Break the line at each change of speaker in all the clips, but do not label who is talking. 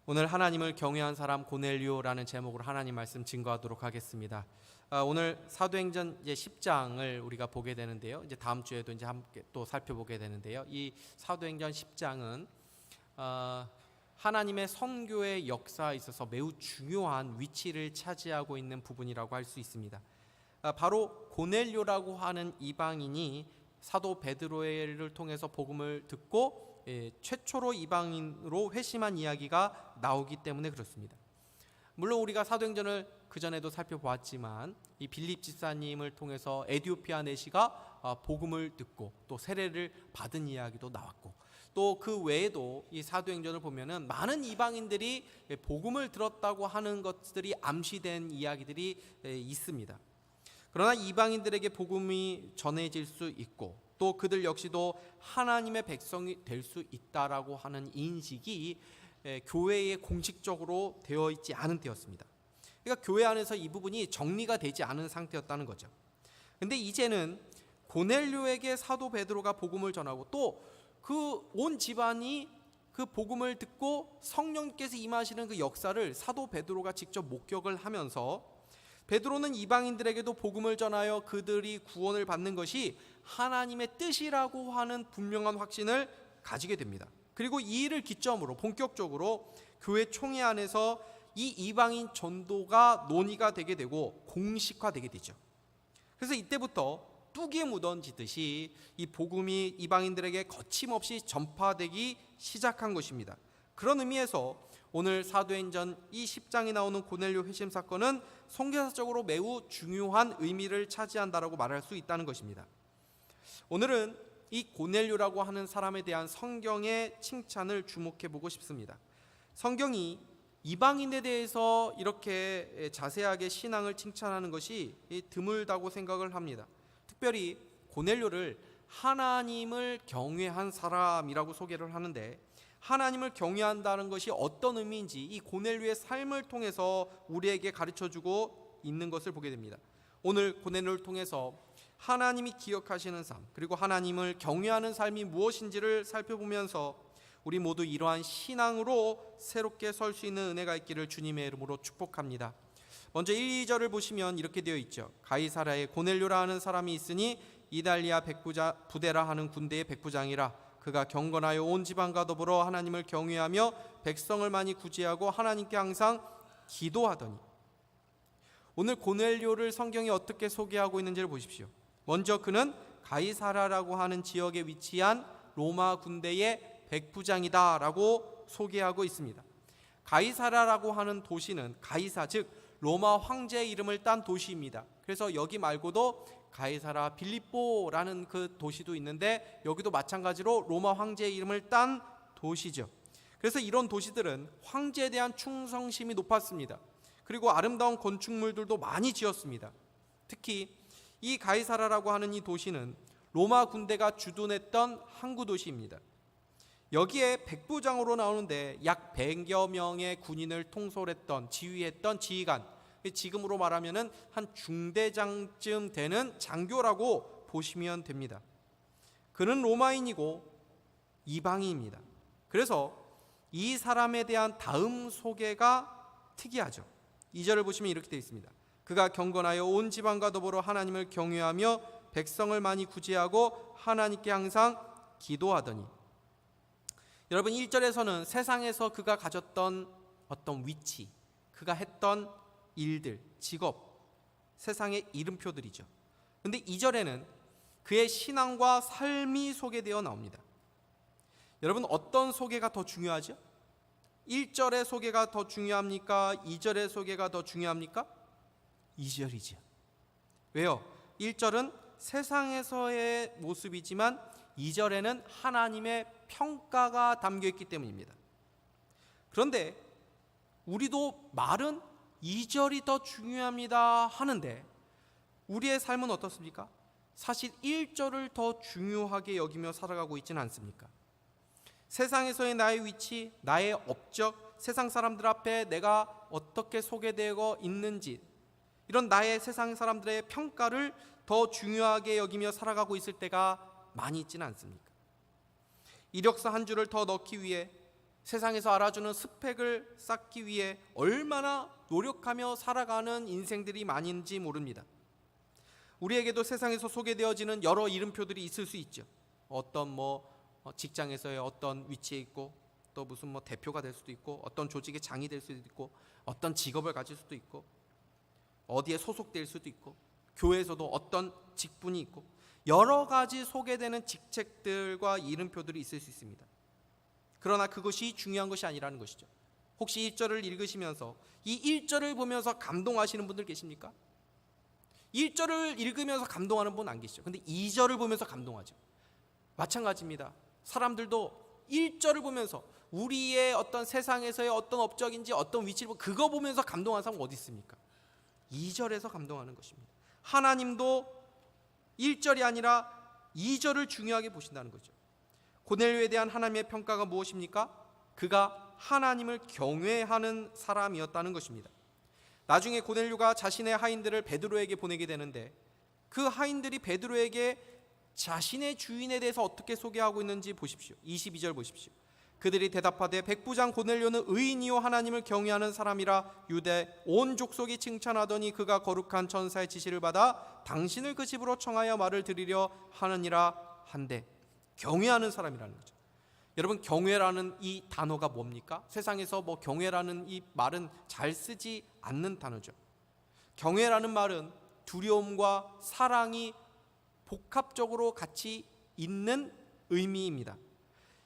오늘 하나님을 경외한 사람 고넬료라는 제목으로 하나님 말씀 증거하도록 하겠습니다. 오늘 사도행전 이제 10장을 우리가 보게 되는데요. 이제 다음 주에도 이제 함께 또 살펴보게 되는데요. 이 사도행전 10장은 하나님의 선교의 역사에 있어서 매우 중요한 위치를 차지하고 있는 부분이라고 할 수 있습니다. 바로 고넬료라고 하는 이방인이 사도 베드로를 통해서 복음을 듣고 최초로 이방인으로 회심한 이야기가 나오기 때문에 그렇습니다. 물론 우리가 사도행전을 그전에도 살펴보았지만 이 빌립 집사님을 통해서 에디오피아 내시가 복음을 듣고 또 세례를 받은 이야기도 나왔고, 또 그 외에도 이 사도행전을 보면은 많은 이방인들이 복음을 들었다고 하는 것들이 암시된 이야기들이 있습니다. 그러나 이방인들에게 복음이 전해질 수 있고 또 그들 역시도 하나님의 백성이 될 수 있다라고 하는 인식이 교회에 공식적으로 되어 있지 않은 때였습니다. 그러니까 교회 안에서 이 부분이 정리가 되지 않은 상태였다는 거죠. 근데 이제는 고넬료에게 사도 베드로가 복음을 전하고 또 그 온 집안이 그 복음을 듣고 성령께서 임하시는 그 역사를 사도 베드로가 직접 목격을 하면서 베드로는 이방인들에게도 복음을 전하여 그들이 구원을 받는 것이 하나님의 뜻이라고 하는 분명한 확신을 가지게 됩니다. 그리고 이 일을 기점으로 본격적으로 교회 총회 안에서 이 이방인 전도가 논의가 되게 되고 공식화되게 되죠. 그래서 이때부터 뚝이 묻어지듯이 이 복음이 이방인들에게 거침없이 전파되기 시작한 것입니다. 그런 의미에서 오늘 사도행전 이 10장에 나오는 고넬료 회심 사건은 선교사적으로 매우 중요한 의미를 차지한다라고 말할 수 있다는 것입니다. 오늘은 이 고넬료라고 하는 사람에 대한 성경의 칭찬을 주목해 보고 싶습니다. 성경이 이방인에 대해서 이렇게 자세하게 신앙을 칭찬하는 것이 드물다고 생각을 합니다. 특별히 고넬료를 하나님을 경외한 사람이라고 소개를 하는데, 하나님을 경외한다는 것이 어떤 의미인지 이 고넬료의 삶을 통해서 우리에게 가르쳐주고 있는 것을 보게 됩니다. 오늘 고넬료를 통해서 하나님이 기억하시는 삶, 그리고 하나님을 경외하는 삶이 무엇인지를 살펴보면서 우리 모두 이러한 신앙으로 새롭게 설 수 있는 은혜가 있기를 주님의 이름으로 축복합니다. 먼저 1, 2절을 보시면 이렇게 되어 있죠. 가이사랴에 고넬료라 하는 사람이 있으니 이달리아 부대라 하는 군대의 백부장이라. 그가 경건하여 온 지방과 더불어 하나님을 경외하며 백성을 많이 구제하고 하나님께 항상 기도하더니. 오늘 고넬료를 성경이 어떻게 소개하고 있는지를 보십시오. 먼저 그는 가이사랴라고 하는 지역에 위치한 로마 군대의 백부장이다 라고 소개하고 있습니다. 가이사랴라고 하는 도시는 가이사, 즉 로마 황제의 이름을 딴 도시입니다. 그래서 여기 말고도 가이사랴 빌립보라는 그 도시도 있는데 여기도 마찬가지로 로마 황제의 이름을 딴 도시죠. 그래서 이런 도시들은 황제에 대한 충성심이 높았습니다. 그리고 아름다운 건축물들도 많이 지었습니다. 특히 이 가이사랴라고 하는 이 도시는 로마 군대가 주둔했던 항구 도시입니다. 여기에 백부장으로 나오는데 약 100여 명의 군인을 통솔했던, 지휘했던 지휘관, 지금으로 말하면 한 중대장쯤 되는 장교라고 보시면 됩니다. 그는 로마인이고 이방인입니다. 그래서 이 사람에 대한 다음 소개가 특이하죠. 2절을 보시면 이렇게 되어 있습니다. 그가 경건하여 온 지방과 더불어 하나님을 경외하며 백성을 많이 구제하고 하나님께 항상 기도하더니. 여러분, 1절에서는 세상에서 그가 가졌던 어떤 위치, 그가 했던 일들, 직업, 세상의 이름표들이죠. 그런데 2절에는 그의 신앙과 삶이 소개되어 나옵니다. 여러분, 어떤 소개가 더 중요하죠? 1절의 소개가 더 중요합니까? 2절의 소개가 더 중요합니까? 2절이죠. 왜요? 1절은 세상에서의 모습이지만 2절에는 하나님의 평가가 담겨있기 때문입니다. 그런데 우리도 말은 2절이 더 중요합니다 하는데 우리의 삶은 어떻습니까? 사실 1절을 더 중요하게 여기며 살아가고 있지는 않습니까? 세상에서의 나의 위치, 나의 업적, 세상 사람들 앞에 내가 어떻게 소개되고 있는지, 이런 나의 세상 사람들의 평가를 더 중요하게 여기며 살아가고 있을 때가 많이 있지는 않습니까? 이력서 한 줄을 더 넣기 위해 세상에서 알아주는 스펙을 쌓기 위해 얼마나 노력하며 살아가는 인생들이 많은지 모릅니다. 우리에게도 세상에서 소개되어지는 여러 이름표들이 있을 수 있죠. 어떤 직장에서의 어떤 위치에 있고, 또 무슨 대표가 될 수도 있고, 어떤 조직의 장이 될 수도 있고, 어떤 직업을 가질 수도 있고, 어디에 소속될 수도 있고, 교회에서도 어떤 직분이 있고, 여러 가지 소개되는 직책들과 이름표들이 있을 수 있습니다. 그러나 그것이 중요한 것이 아니라는 것이죠. 혹시 1절을 읽으시면서 이 1절을 보면서 감동하시는 분들 계십니까? 1절을 읽으면서 감동하는 분 안 계시죠. 근데 2절을 보면서 감동하죠. 마찬가지입니다. 사람들도 1절을 보면서 우리의 어떤 세상에서의 어떤 업적인지 어떤 위치를 보고 그거 보면서 감동하는 사람 어디 있습니까? 2절에서 감동하는 것입니다. 하나님도 1절이 아니라 2절을 중요하게 보신다는 거죠. 고넬료에 대한 하나님의 평가가 무엇입니까? 그가 하나님을 경외하는 사람이었다는 것입니다. 나중에 고넬료가 자신의 하인들을 베드로에게 보내게 되는데, 그 하인들이 베드로에게 자신의 주인에 대해서 어떻게 소개하고 있는지 보십시오. 22절 보십시오. 그들이 대답하되 백부장 고넬료는 의인이요 하나님을 경외하는 사람이라 유대 온 족속이 칭찬하더니 그가 거룩한 천사의 지시를 받아 당신을 그 집으로 청하여 말을 드리려 하느니라 한데, 경외하는 사람이라는 거죠. 여러분, 경외라는 이 단어가 뭡니까? 세상에서 경외라는 이 말은 잘 쓰지 않는 단어죠. 경외라는 말은 두려움과 사랑이 복합적으로 같이 있는 의미입니다.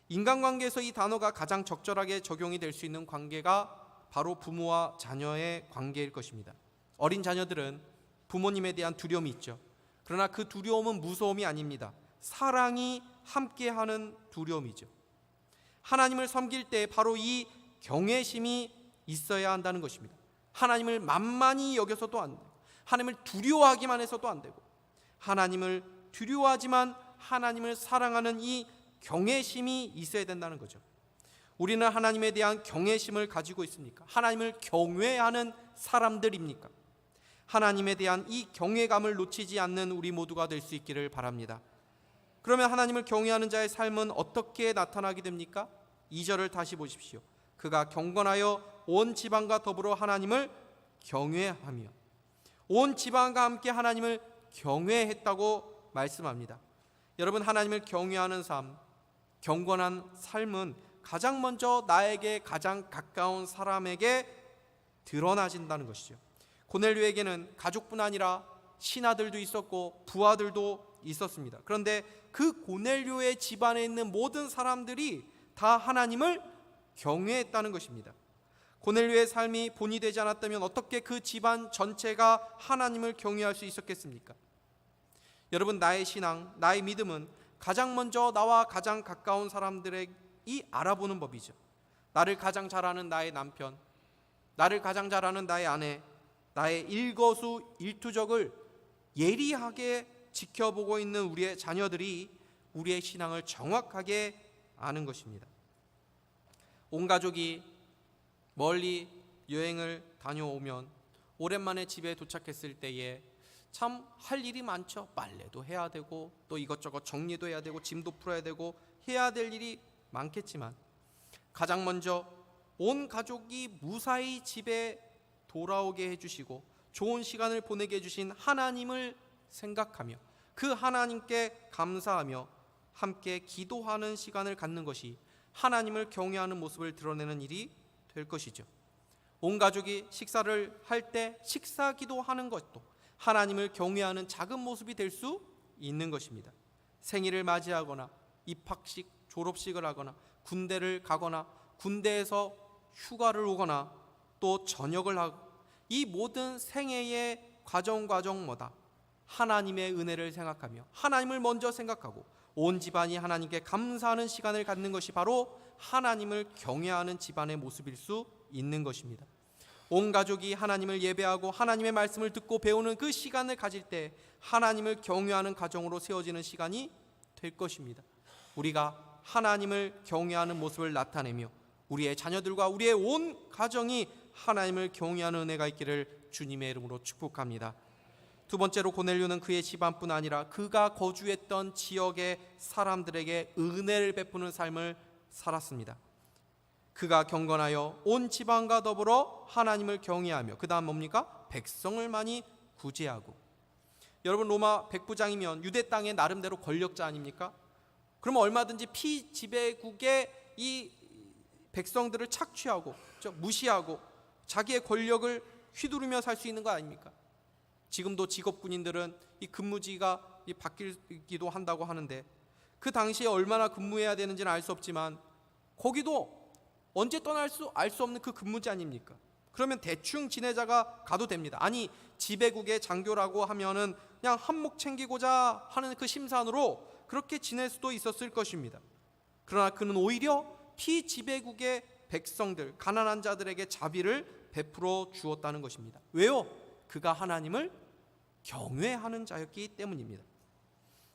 인간관계에서 이 단어가 가장 적절하게 적용이 될 수 있는 관계가 바로 부모와 자녀의 관계일 것입니다. 어린 자녀들은 부모님에 대한 두려움이 있죠. 그러나 그 두려움은 무서움이 아닙니다. 사랑이 함께하는 두려움이죠. 하나님을 섬길 때 바로 이 경외심이 있어야 한다는 것입니다. 하나님을 만만히 여겨서도 안 되고, 하나님을 두려워하기만 해서도 안 되고, 하나님을 두려워하지만 하나님을 사랑하는 이 경외심이 있어야 된다는 거죠. 우리는 하나님에 대한 경외심을 가지고 있습니까? 하나님을 경외하는 사람들입니까? 하나님에 대한 이 경외감을 놓치지 않는 우리 모두가 될 수 있기를 바랍니다. 그러면 하나님을 경외하는 자의 삶은 어떻게 나타나게 됩니까? 2절을 다시 보십시오. 그가 경건하여 온 지방과 더불어 하나님을 경외하며, 온 지방과 함께 하나님을 경외했다고 말씀합니다. 여러분, 하나님을 경외하는 삶, 경건한 삶은 가장 먼저 나에게 가장 가까운 사람에게 드러나진다는 것이죠. 고넬료에게는 가족뿐 아니라 신하들도 있었고 부하들도 있었습니다. 그런데 그 고넬료의 집안에 있는 모든 사람들이 다 하나님을 경외했다는 것입니다. 고넬료의 삶이 본이 되지 않았다면 어떻게 그 집안 전체가 하나님을 경외할 수 있었겠습니까? 여러분, 나의 신앙, 나의 믿음은 가장 먼저 나와 가장 가까운 사람들이 알아보는 법이죠. 나를 가장 잘 아는 나의 남편, 나를 가장 잘 아는 나의 아내, 나의 일거수일투족을 예리하게 지켜보고 있는 우리의 자녀들이 우리의 신앙을 정확하게 아는 것입니다. 온 가족이 멀리 여행을 다녀오면 오랜만에 집에 도착했을 때에 참 할 일이 많죠. 빨래도 해야 되고 또 이것저것 정리도 해야 되고 짐도 풀어야 되고 해야 될 일이 많겠지만, 가장 먼저 온 가족이 무사히 집에 돌아오게 해주시고 좋은 시간을 보내게 해주신 하나님을 생각하며 그 하나님께 감사하며 함께 기도하는 시간을 갖는 것이 하나님을 경외하는 모습을 드러내는 일이 될 것이죠. 온 가족이 식사를 할 때 식사 기도하는 것도 하나님을 경외하는 작은 모습이 될 수 있는 것입니다. 생일을 맞이하거나 입학식, 졸업식을 하거나 군대를 가거나 군대에서 휴가를 오거나 또 전역을 하고, 이 모든 생애의 과정마다 하나님의 은혜를 생각하며 하나님을 먼저 생각하고 온 집안이 하나님께 감사하는 시간을 갖는 것이 바로 하나님을 경외하는 집안의 모습일 수 있는 것입니다. 온 가족이 하나님을 예배하고 하나님의 말씀을 듣고 배우는 그 시간을 가질 때 하나님을 경외하는 가정으로 세워지는 시간이 될 것입니다. 우리가 하나님을 경외하는 모습을 나타내며 우리의 자녀들과 우리의 온 가정이 하나님을 경외하는 은혜가 있기를 주님의 이름으로 축복합니다. 두 번째로, 고넬료는 그의 집안뿐 아니라 그가 거주했던 지역의 사람들에게 은혜를 베푸는 삶을 살았습니다. 그가 경건하여 온 지방과 더불어 하나님을 경외하며, 그 다음 뭡니까? 백성을 많이 구제하고. 여러분, 로마 백부장이면 유대 땅의 나름대로 권력자 아닙니까? 그러면 얼마든지 피지배국의 이 백성들을 착취하고 무시하고 자기의 권력을 휘두르며 살 수 있는 거 아닙니까? 지금도 직업군인들은 이 근무지가 바뀌기도 한다고 하는데, 그 당시에 얼마나 근무해야 되는지는 알 수 없지만 거기도 언제 떠날 알 수 없는 그 근무지 아닙니까? 그러면 대충 지내자가 가도 됩니다. 아니, 지배국의 장교라고 하면은 그냥 한몫 챙기고자 하는 그 심산으로 그렇게 지낼 수도 있었을 것입니다. 그러나 그는 오히려 피지배국의 백성들, 가난한 자들에게 자비를 베풀어 주었다는 것입니다. 왜요? 그가 하나님을 경외하는 자였기 때문입니다.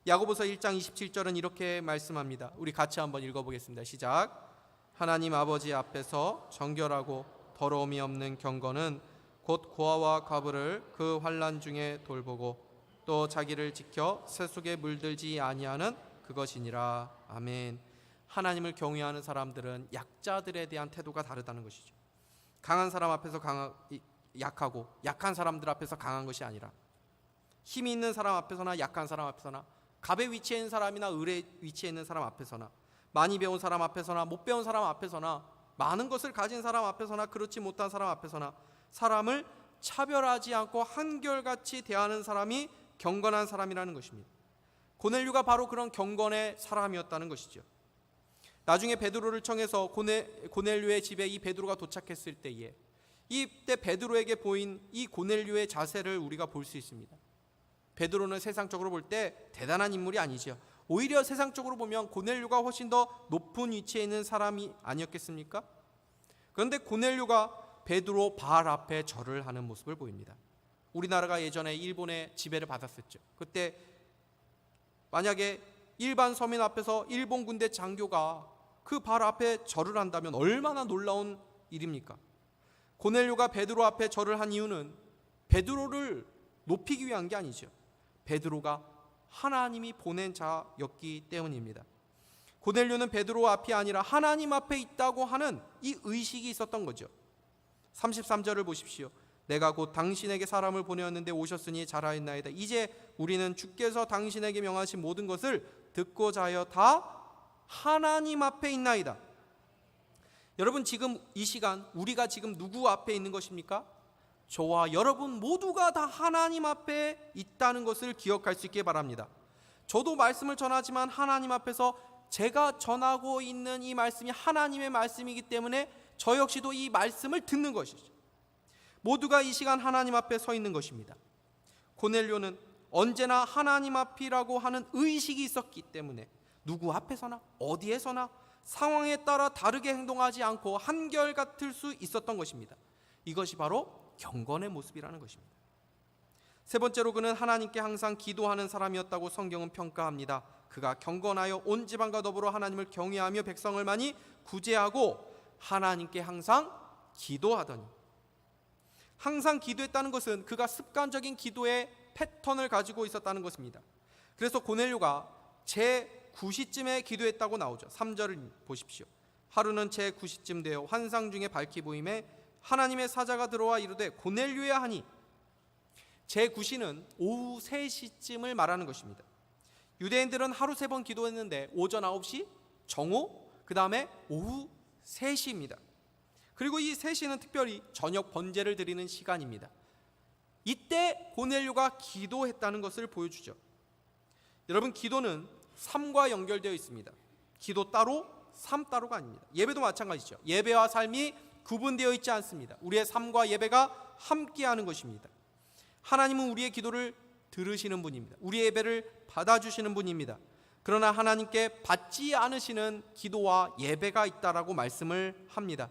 야고보서 1장 27절은 이렇게 말씀합니다. 우리 같이 한번 읽어보겠습니다. 시작. 하나님 아버지 앞에서 정결하고 더러움이 없는 경건은 곧 고아와 과부를 그 환난 중에 돌보고 또 자기를 지켜 새 속에 물들지 아니하는 그것이니라. 아멘. 하나님을 경외하는 사람들은 약자들에 대한 태도가 다르다는 것이죠. 강한 사람 앞에서 약하고, 약한 사람들 앞에서 강한 것이 아니라, 힘이 있는 사람 앞에서나 약한 사람 앞에서나, 갑의 위치에 있는 사람이나 을의 위치에 있는 사람 앞에서나, 많이 배운 사람 앞에서나 못 배운 사람 앞에서나, 많은 것을 가진 사람 앞에서나 그렇지 못한 사람 앞에서나 사람을 차별하지 않고 한결같이 대하는 사람이 경건한 사람이라는 것입니다. 고넬료가 바로 그런 경건의 사람이었다는 것이죠. 나중에 베드로를 청해서 고넬료의 집에 이 베드로가 도착했을 때에, 이때 베드로에게 보인 이 고넬료의 자세를 우리가 볼 수 있습니다. 베드로는 세상적으로 볼 때 대단한 인물이 아니죠. 오히려 세상적으로 보면 고넬료가 훨씬 더 높은 위치에 있는 사람이 아니었겠습니까? 그런데 고넬료가 베드로 발 앞에 절을 하는 모습을 보입니다. 우리나라가 예전에 일본의 지배를 받았었죠. 그때 만약에 일반 서민 앞에서 일본 군대 장교가 그 발 앞에 절을 한다면 얼마나 놀라운 일입니까? 고넬료가 베드로 앞에 절을 한 이유는 베드로를 높이기 위한 게 아니죠. 베드로가 하나님이 보낸 자였기 때문입니다. 고넬료는 베드로 앞이 아니라 하나님 앞에 있다고 하는 이 의식이 있었던 거죠. 33절을 보십시오. 내가 곧 당신에게 사람을 보내었는데 오셨으니 잘하였나이다. 이제 우리는 주께서 당신에게 명하신 모든 것을 듣고자 하여 다 하나님 앞에 있나이다. 여러분, 지금 이 시간 우리가 지금 누구 앞에 있는 것입니까? 저와 여러분 모두가 다 하나님 앞에 있다는 것을 기억할 수 있게 바랍니다. 저도 말씀을 전하지만 하나님 앞에서 제가 전하고 있는 이 말씀이 하나님의 말씀이기 때문에 저 역시도 이 말씀을 듣는 것이죠. 모두가 이 시간 하나님 앞에 서 있는 것입니다. 고넬료는 언제나 하나님 앞이라고 하는 의식이 있었기 때문에 누구 앞에서나 어디에서나 상황에 따라 다르게 행동하지 않고 한결같을 수 있었던 것입니다. 이것이 바로 경건의 모습이라는 것입니다. 세 번째로 그는 하나님께 항상 기도하는 사람이었다고 성경은 평가합니다. 그가 경건하여 온 지방과 더불어 하나님을 경외하며 백성을 많이 구제하고 하나님께 항상 기도하더니. 항상 기도했다는 것은 그가 습관적인 기도의 패턴을 가지고 있었다는 것입니다. 그래서 고넬료가 제9시쯤에 기도했다고 나오죠. 3절을 보십시오. 하루는 제9시쯤 되어 환상 중에 밝히 보임에 하나님의 사자가 들어와 이르되 고넬료야 하니, 제9시는 오후 3시쯤을 말하는 것입니다. 유대인들은 하루 3번 기도했는데 오전 9시, 정오, 그 다음에 오후 3시입니다. 그리고 이 3시는 특별히 저녁 번제를 드리는 시간입니다. 이때 고넬료가 기도했다는 것을 보여주죠. 여러분, 기도는 삶과 연결되어 있습니다. 기도 따로, 삶 따로가 아닙니다. 예배도 마찬가지죠. 예배와 삶이 구분되어 있지 않습니다. 우리의 삶과 예배가 함께하는 것입니다. 하나님은 우리의 기도를 들으시는 분입니다. 우리의 예배를 받아주시는 분입니다. 그러나 하나님께 받지 않으시는 기도와 예배가 있다라고 말씀을 합니다.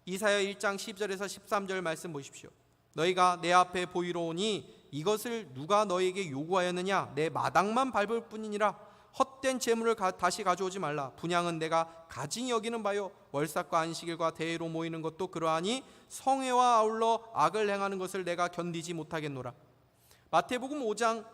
이사야 1장 10절에서 13절 말씀 보십시오. 너희가 내 앞에 보이러 오니 이것을 누가 너희에게 요구하였느냐? 내 마당만 밟을 뿐이니라. 헛된 재물을 다시 가져오지 말라. 분향은 내가 가증히 여기는 바요, 월삭과 안식일과 대회로 모이는 것도 그러하니 성회와 아울러 악을 행하는 것을 내가 견디지 못하겠노라. 마태복음 5장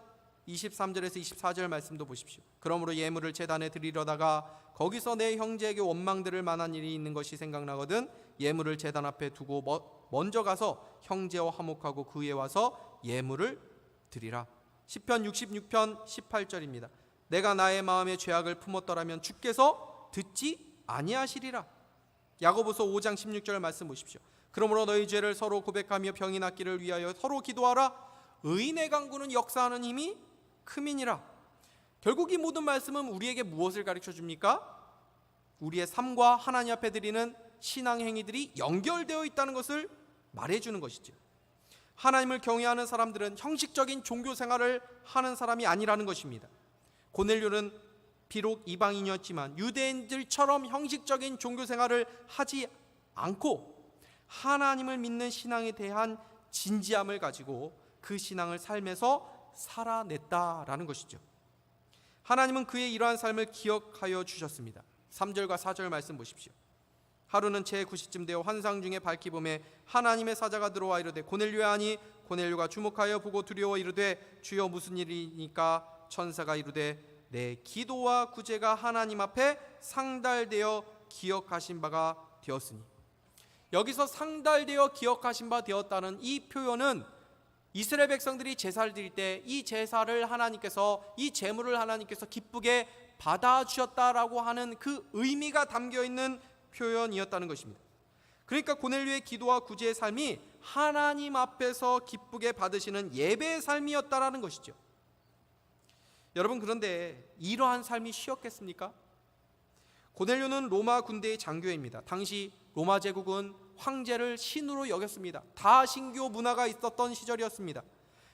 23절에서 24절 말씀도 보십시오. 그러므로 예물을 제단에 드리려다가 거기서 내 형제에게 원망들을 만한 일이 있는 것이 생각나거든 예물을 제단 앞에 두고 먼저 가서 형제와 화목하고 그에 와서 예물을 드리라. 시편 66편 18절입니다. 내가 나의 마음에 죄악을 품었더라면 주께서 듣지 아니하시리라. 야고보서 5장 16절 말씀 보십시오. 그러므로 너희 죄를 서로 고백하며 병이 낫기를 위하여 서로 기도하라. 의인의 강구는 역사하는 힘이 크민이라. 결국 이 모든 말씀은 우리에게 무엇을 가르쳐 줍니까? 우리의 삶과 하나님 앞에 드리는 신앙 행위들이 연결되어 있다는 것을 말해주는 것이죠. 하나님을 경외하는 사람들은 형식적인 종교 생활을 하는 사람이 아니라는 것입니다. 고넬료는 비록 이방인이었지만 유대인들처럼 형식적인 종교 생활을 하지 않고 하나님을 믿는 신앙에 대한 진지함을 가지고 그 신앙을 삶에서 살아냈다라는 것이죠. 하나님은 그의 이러한 삶을 기억하여 주셨습니다. 3절과 4절 말씀 보십시오. 하루는 제9시쯤 되어 환상 중에 밝히 보매 하나님의 사자가 들어와 이르되 고넬료야 하니 고넬료가 주목하여 보고 두려워 이르되 주여 무슨 일이니까 천사가 이르되 내 기도와 구제가 하나님 앞에 상달되어 기억하신 바가 되었으니. 여기서 상달되어 기억하신 바 되었다는 이 표현은 이스라엘 백성들이 제사를 드릴 때 이 제사를 하나님께서, 이 제물을 하나님께서 기쁘게 받아주셨다라고 하는 그 의미가 담겨있는 표현이었다는 것입니다. 그러니까 고넬료의 기도와 구제의 삶이 하나님 앞에서 기쁘게 받으시는 예배의 삶이었다라는 것이죠. 여러분, 그런데 이러한 삶이 쉬웠겠습니까? 고넬료는 로마 군대의 장교입니다. 당시 로마 제국은 황제를 신으로 여겼습니다. 다신교 문화가 있었던 시절이었습니다.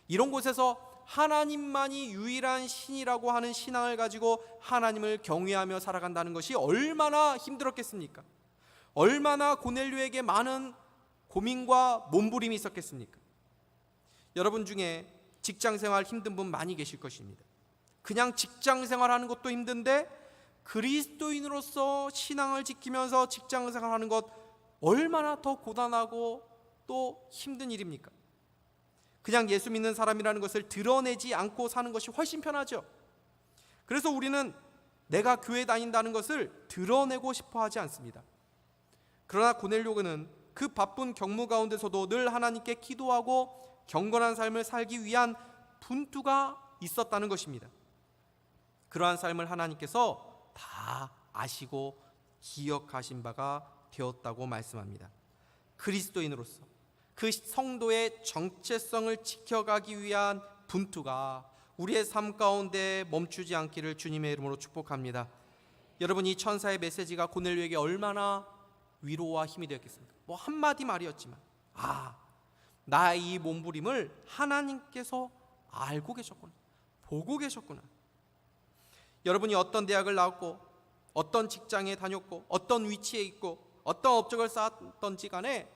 이런 곳에서 하나님만이 유일한 신이라고 하는 신앙을 가지고 하나님을 경외하며 살아간다는 것이 얼마나 힘들었겠습니까? 얼마나 고넬료에게 많은 고민과 몸부림이 있었겠습니까? 여러분 중에 직장생활 힘든 분 많이 계실 것입니다. 그냥 직장생활하는 것도 힘든데 그리스도인으로서 신앙을 지키면서 직장생활하는 것 얼마나 더 고단하고 또 힘든 일입니까? 그냥 예수 믿는 사람이라는 것을 드러내지 않고 사는 것이 훨씬 편하죠. 그래서 우리는 내가 교회 다닌다는 것을 드러내고 싶어 하지 않습니다. 그러나 고넬료는 그 바쁜 경무 가운데서도 늘 하나님께 기도하고 경건한 삶을 살기 위한 분투가 있었다는 것입니다. 그러한 삶을 하나님께서 다 아시고 기억하신 바가 되었다고 말씀합니다. 그리스도인으로서 그 성도의 정체성을 지켜가기 위한 분투가 우리의 삶 가운데 멈추지 않기를 주님의 이름으로 축복합니다. 여러분, 이 천사의 메시지가 고넬료에게 얼마나 위로와 힘이 되었겠습니까? 뭐 한마디 말이었지만 나의 이 몸부림을 하나님께서 알고 계셨구나, 보고 계셨구나. 여러분이 어떤 대학을 나왔고 어떤 직장에 다녔고 어떤 위치에 있고 어떤 업적을 쌓았던지 간에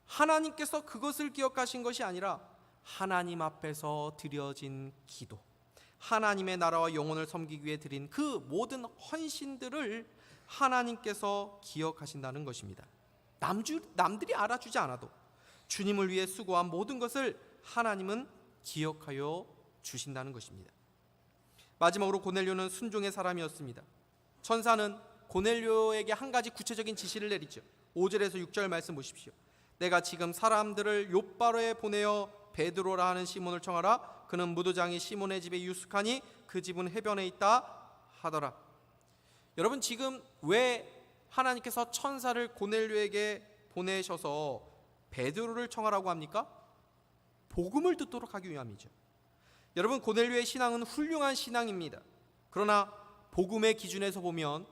하나님께서 그것을 기억하신 것이 아니라 하나님 앞에서 드려진 기도, 하나님의 나라와 영혼을 섬기기 위해 드린 그 모든 헌신들을 하나님께서 기억하신다는 것입니다. 남들이 알아주지 않아도 주님을 위해 수고한 모든 것을 하나님은 기억하여 주신다는 것입니다. 마지막으로 고넬료는 순종의 사람이었습니다. 천사는 고넬료에게 한 가지 구체적인 지시를 내리죠. 5절에서 6절 말씀 보십시오. 내가 지금 사람들을 욥바로에 보내어 베드로라 하는 시몬을 청하라. 그는 무도장이 시몬의 집에 유숙하니 그 집은 해변에 있다 하더라. 여러분, 지금 왜 하나님께서 천사를 고넬료에게 보내셔서 베드로를 청하라고 합니까? 복음을 듣도록 하기 위함이죠. 여러분, 고넬료의 신앙은 훌륭한 신앙입니다. 그러나 복음의 기준에서 보면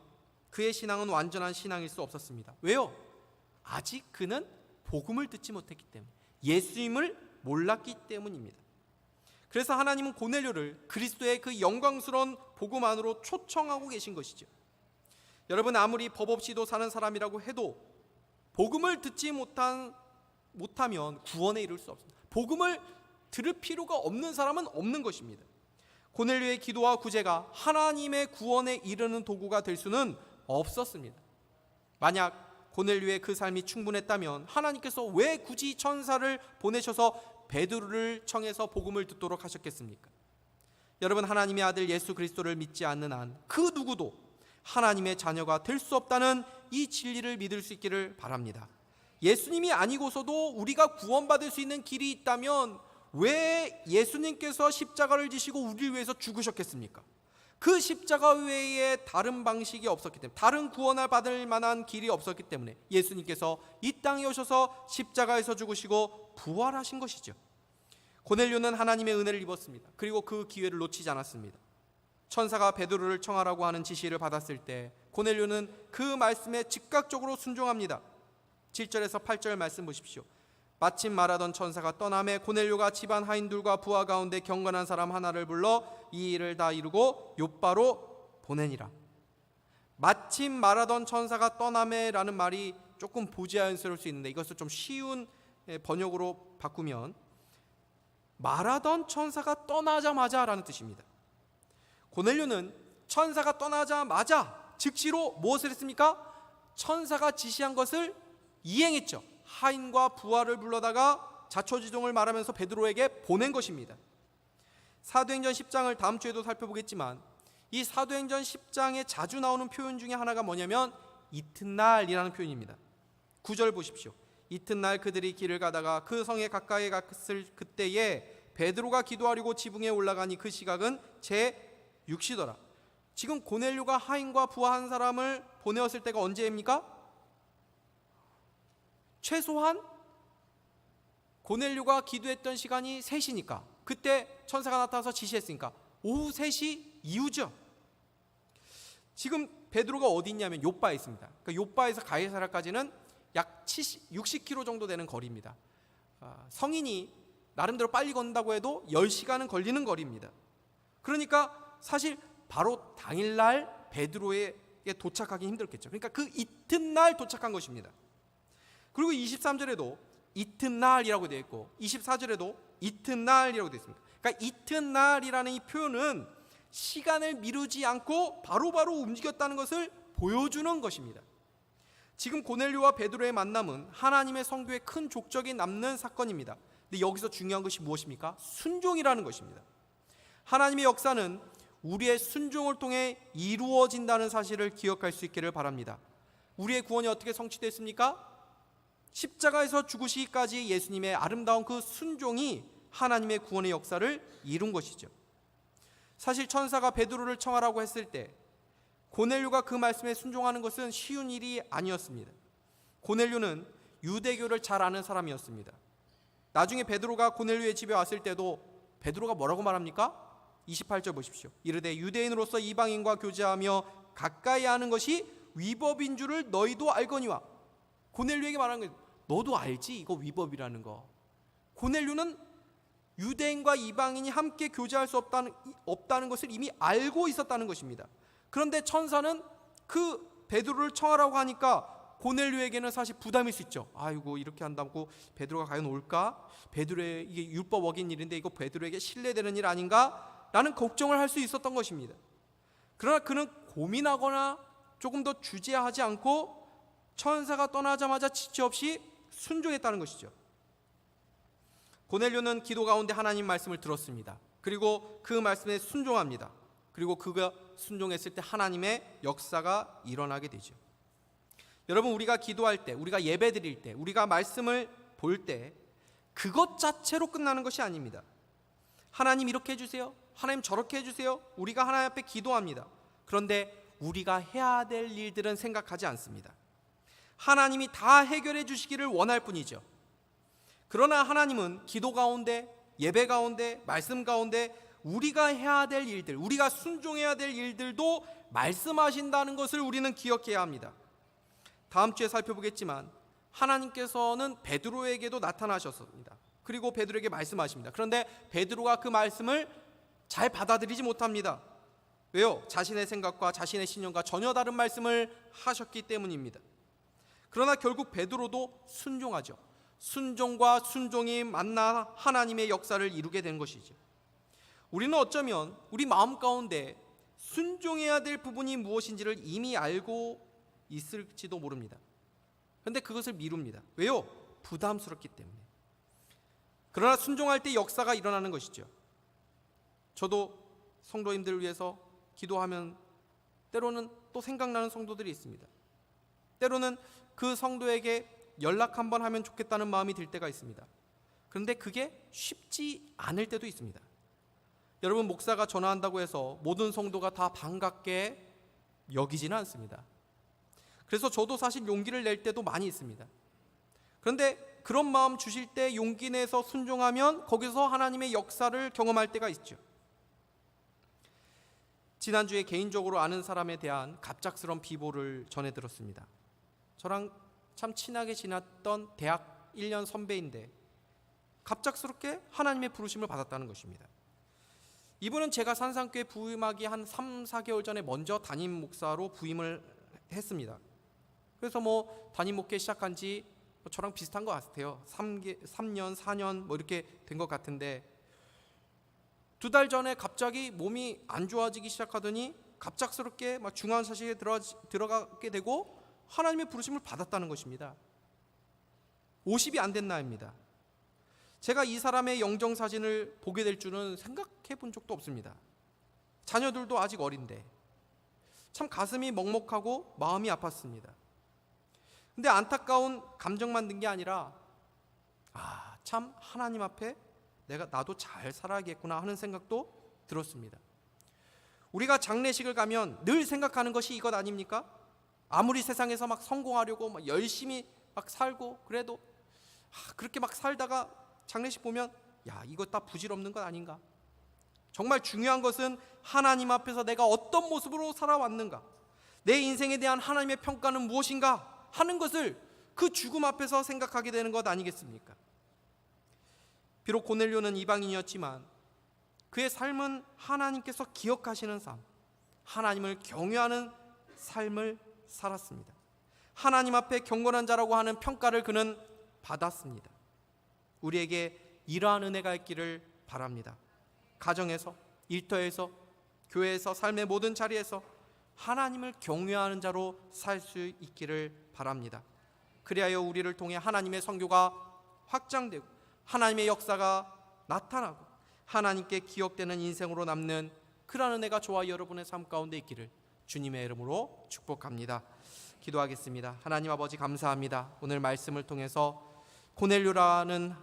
그의 신앙은 완전한 신앙일 수 없었습니다. 왜요? 아직 그는 복음을 듣지 못했기 때문에, 예수님을 몰랐기 때문입니다. 그래서 하나님은 고넬료를 그리스도의 그 영광스러운 복음 안으로 초청하고 계신 것이죠. 여러분, 아무리 법 없이도 사는 사람이라고 해도 복음을 듣지 못하면 구원에 이를 수 없습니다. 복음을 들을 필요가 없는 사람은 없는 것입니다. 고넬료의 기도와 구제가 하나님의 구원에 이르는 도구가 될 수는 없었습니다. 만약 고넬료의 그 삶이 충분했다면 하나님께서 왜 굳이 천사를 보내셔서 베드로를 청해서 복음을 듣도록 하셨겠습니까? 여러분, 하나님의 아들 예수 그리스도를 믿지 않는 한 그 누구도 하나님의 자녀가 될 수 없다는 이 진리를 믿을 수 있기를 바랍니다. 예수님이 아니고서도 우리가 구원받을 수 있는 길이 있다면 왜 예수님께서 십자가를 지시고 우리를 위해서 죽으셨겠습니까? 그 십자가 외에 다른 방식이 없었기 때문에, 다른 구원을 받을 만한 길이 없었기 때문에 예수님께서 이 땅에 오셔서 십자가에서 죽으시고 부활하신 것이죠. 고넬료는 하나님의 은혜를 입었습니다. 그리고 그 기회를 놓치지 않았습니다. 천사가 베드로를 청하라고 하는 지시를 받았을 때 고넬료는 그 말씀에 즉각적으로 순종합니다. 7절에서 8절 말씀 보십시오. 마침 말하던 천사가 떠나매 고넬료가 집안 하인들과 부하 가운데 경건한 사람 하나를 불러 이 일을 다 이루고 욥바로 보내니라. 마침 말하던 천사가 떠나매라는 말이 조금 부자연스러울 수 있는데, 이것을 좀 쉬운 번역으로 바꾸면 말하던 천사가 떠나자마자라는 뜻입니다. 고넬료는 천사가 떠나자마자 즉시로 무엇을 했습니까? 천사가 지시한 것을 이행했죠. 하인과 부하를 불러다가 자초지종을 말하면서 베드로에게 보낸 것입니다. 사도행전 10장을 다음 주에도 살펴보겠지만, 이 사도행전 10장에 자주 나오는 표현 중에 하나가 뭐냐면 이튿날이라는 표현입니다. 9절 보십시오. 이튿날 그들이 길을 가다가 그 성에 가까이 갔을 그때에 베드로가 기도하려고 지붕에 올라가니 그 시각은 제6시더라. 지금 고넬료가 하인과 부하 한 사람을 보내었을 때가 언제입니까? 최소한 고넬료가 기도했던 시간이 3시니까, 그때 천사가 나타나서 지시했으니까 오후 3시 이후죠. 지금 베드로가 어디 있냐면 욥바에 있습니다. 그러니까 욥바에서 가이사랴까지는 약 60km 정도 되는 거리입니다. 성인이 나름대로 빨리 건다고 해도 10시간은 걸리는 거리입니다. 그러니까 사실 바로 당일날 베드로에게 도착하기 힘들겠죠. 그러니까 그 이튿날 도착한 것입니다. 그리고 23절에도 이튿날이라고 되어 있고 24절에도 이튿날이라고 되어 있습니다. 그러니까 이튿날이라는 이 표현은 시간을 미루지 않고 바로바로 움직였다는 것을 보여주는 것입니다. 지금 고넬료와 베드로의 만남은 하나님의 성도의 큰 족적이 남는 사건입니다. 근데 여기서 중요한 것이 무엇입니까? 순종이라는 것입니다. 하나님의 역사는 우리의 순종을 통해 이루어진다는 사실을 기억할 수 있기를 바랍니다. 우리의 구원이 어떻게 성취됐습니까? 십자가에서 죽으시기까지 예수님의 아름다운 그 순종이 하나님의 구원의 역사를 이룬 것이죠. 사실 천사가 베드로를 청하라고 했을 때 고넬료가 그 말씀에 순종하는 것은 쉬운 일이 아니었습니다. 고넬료는 유대교를 잘 아는 사람이었습니다. 나중에 베드로가 고넬료의 집에 왔을 때도 베드로가 뭐라고 말합니까? 28절 보십시오. 이르되 유대인으로서 이방인과 교제하며 가까이 하는 것이 위법인 줄을 너희도 알거니와. 고넬료에게 말하는 거예요. 너도 알지? 이거 위법이라는 거. 고넬료는 유대인과 이방인이 함께 교제할 수 없다는 것을 이미 알고 있었다는 것입니다. 그런데 천사는 그 베드로를 청하라고 하니까 고넬료에게는 사실 부담일 수 있죠. 아이고, 이렇게 한다고 베드로가 과연 올까? 베드로의 이게 율법 어긴 일인데 이거 베드로에게 신뢰되는 일 아닌가? 라는 걱정을 할 수 있었던 것입니다. 그러나 그는 고민하거나 조금 더 주저하지 않고 천사가 떠나자마자 지체 없이 순종했다는 것이죠. 고넬료는 기도 가운데 하나님 말씀을 들었습니다. 그리고 그 말씀에 순종합니다. 그리고 그가 순종했을 때 하나님의 역사가 일어나게 되죠. 여러분, 우리가 기도할 때, 우리가 예배 드릴 때, 우리가 말씀을 볼 때 그것 자체로 끝나는 것이 아닙니다. 하나님 이렇게 해주세요, 하나님 저렇게 해주세요. 우리가 하나님 앞에 기도합니다. 그런데 우리가 해야 될 일들은 생각하지 않습니다. 하나님이 다 해결해 주시기를 원할 뿐이죠. 그러나 하나님은 기도 가운데, 예배 가운데, 말씀 가운데 우리가 해야 될 일들, 우리가 순종해야 될 일들도 말씀하신다는 것을 우리는 기억해야 합니다. 다음 주에 살펴보겠지만 하나님께서는 베드로에게도 나타나셨습니다. 그리고 베드로에게 말씀하십니다. 그런데 베드로가 그 말씀을 잘 받아들이지 못합니다. 왜요? 자신의 생각과 자신의 신념과 전혀 다른 말씀을 하셨기 때문입니다. 그러나 결국 베드로도 순종하죠. 순종과 순종이 만나 하나님의 역사를 이루게 된 것이죠. 우리는 어쩌면 우리 마음 가운데 순종해야 될 부분이 무엇인지를 이미 알고 있을지도 모릅니다. 그런데 그것을 미룹니다. 왜요? 부담스럽기 때문에. 그러나 순종할 때 역사가 일어나는 것이죠. 저도 성도님들을 위해서 기도하면 때로는 또 생각나는 성도들이 있습니다. 때로는 그 성도에게 연락 한번 하면 좋겠다는 마음이 들 때가 있습니다. 그런데 그게 쉽지 않을 때도 있습니다. 여러분, 목사가 전화한다고 해서 모든 성도가 다 반갑게 여기지는 않습니다. 그래서 저도 사실 용기를 낼 때도 많이 있습니다. 그런데 그런 마음 주실 때 용기 내서 순종하면 거기서 하나님의 역사를 경험할 때가 있죠. 지난주에 개인적으로 아는 사람에 대한 갑작스러운 비보를 전해 들었습니다. 저랑 참 친하게 지냈던 대학 1년 선배인데 갑작스럽게 하나님의 부르심을 받았다는 것입니다. 이분은 제가 산상교회 부임하기 한 3, 4개월 전에 먼저 담임 목사로 부임을 했습니다. 그래서 담임 목회 시작한 지 저랑 비슷한 것 같아요. 3년, 4년 이렇게 된 것 같은데 2달 전에 갑자기 몸이 안 좋아지기 시작하더니 갑작스럽게 중환자실에 들어가게 되고 하나님의 부르심을 받았다는 것입니다. 50이 안 된 나이입니다. 제가 이 사람의 영정 사진을 보게 될 줄은 생각해 본 적도 없습니다. 자녀들도 아직 어린데 참 가슴이 먹먹하고 마음이 아팠습니다. 근데 안타까운 감정만 든 게 아니라 참 하나님 앞에 나도 잘 살아야겠구나 하는 생각도 들었습니다. 우리가 장례식을 가면 늘 생각하는 것이 이것 아닙니까? 아무리 세상에서 성공하려고 열심히 살고 그래도 그렇게 살다가 장례식 보면 이거 다 부질없는 것 아닌가? 정말 중요한 것은 하나님 앞에서 내가 어떤 모습으로 살아왔는가? 내 인생에 대한 하나님의 평가는 무엇인가? 하는 것을 그 죽음 앞에서 생각하게 되는 것 아니겠습니까? 비록 고넬료는 이방인이었지만 그의 삶은 하나님께서 기억하시는 삶, 하나님을 경외하는 삶을 살았습니다. 하나님 앞에 경건한 자라고 하는 평가를 그는 받았습니다. 우리에게 이러한 은혜가 있기를 바랍니다. 가정에서, 일터에서, 교회에서, 삶의 모든 자리에서 하나님을 경외하는 자로 살 수 있기를 바랍니다. 그리하여 우리를 통해 하나님의 선교가 확장되고 하나님의 역사가 나타나고 하나님께 기억되는 인생으로 남는 그러한 은혜가 저와 여러분의 삶 가운데 있기를 주님의 이름으로 축복합니다. 기도하겠습니다. 하나님 아버지, 감사합니다. 오늘 말씀을 통해서 고넬료라는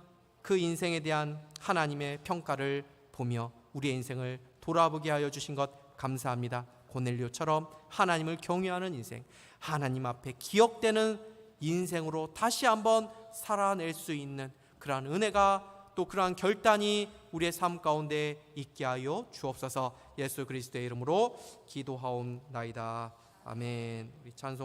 그 인생에 대한 하나님의 평가를 보며 우리의 인생을 돌아보게 하여 주신 것 감사합니다. 고넬료처럼 하나님을 경외하는 인생, 하나님 앞에 기억되는 인생으로 다시 한번 살아낼 수 있는 그러한 은혜가, 또 그러한 결단이 우리의 삶 가운데 있게 하여 주옵소서. 예수 그리스도의 이름으로 기도하옵나이다. 아멘. 우리 찬송